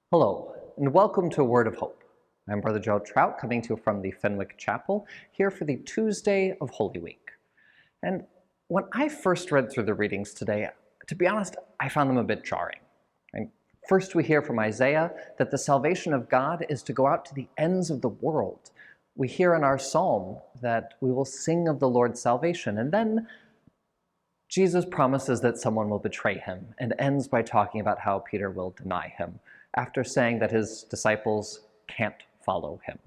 Hello, and welcome to Word of Hope. I'm Brother Joe Trout, coming to you from the Fenwick Chapel, here for the Tuesday of Holy Week. And when I first read through the readings today, to be honest, I found them a bit jarring. And first we hear from Isaiah that the salvation of God is to go out to the ends of the world. We hear in our psalm that we will sing of the Lord's salvation, and then Jesus promises that someone will betray him and ends by talking about how Peter will deny him after saying that his disciples can't follow him,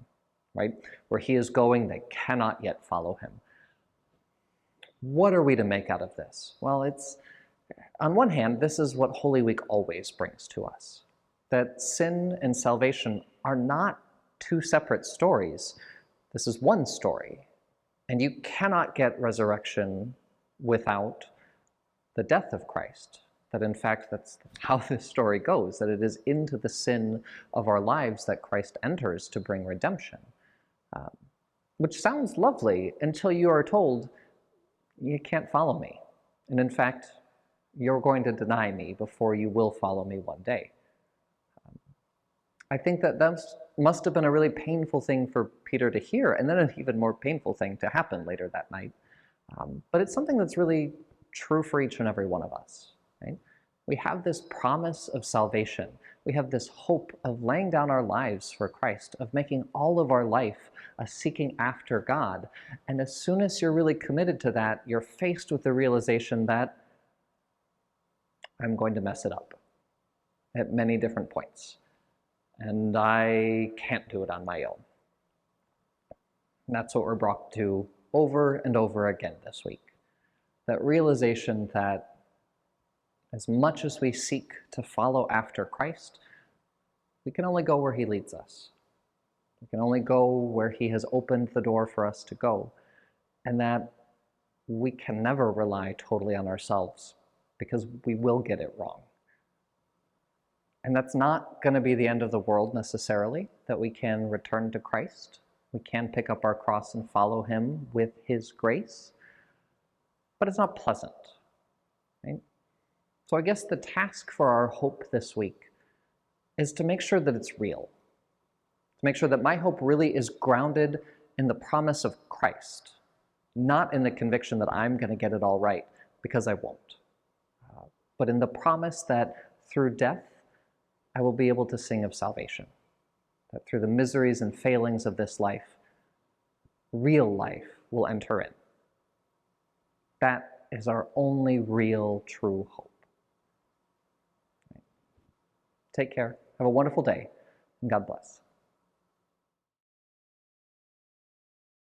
right? Where he is going, they cannot yet follow him. What are we to make out of this? Well, on one hand, this is what Holy Week always brings to us, that sin and salvation are not two separate stories. This is one story, and you cannot get resurrection without the death of Christ. That in fact, that's how this story goes, that it is into the sin of our lives that Christ enters to bring redemption. Which sounds lovely until you are told, you can't follow me. And in fact, you're going to deny me before you will follow me one day. I think that must have been a really painful thing for Peter to hear, and then an even more painful thing to happen later that night. But it's something that's really true for each and every one of us. Right? We have this promise of salvation. We have this hope of laying down our lives for Christ, of making all of our life a seeking after God. And as soon as you're really committed to that, you're faced with the realization that I'm going to mess it up at many different points. And I can't do it on my own. And that's what we're brought to over and over again this week. That realization that as much as we seek to follow after Christ, we can only go where he leads us. We can only go where he has opened the door for us to go, and that we can never rely totally on ourselves because we will get it wrong. And that's not going to be the end of the world necessarily, that we can return to Christ. We can pick up our cross and follow him with his grace, but it's not pleasant. Right? So I guess the task for our hope this week is to make sure that it's real, to make sure that my hope really is grounded in the promise of Christ, not in the conviction that I'm going to get it all right, because I won't, but in the promise that through death, I will be able to sing of salvation, that through the miseries and failings of this life, real life will enter in. That is our only real, true hope. Take care. Have a wonderful day, and God bless.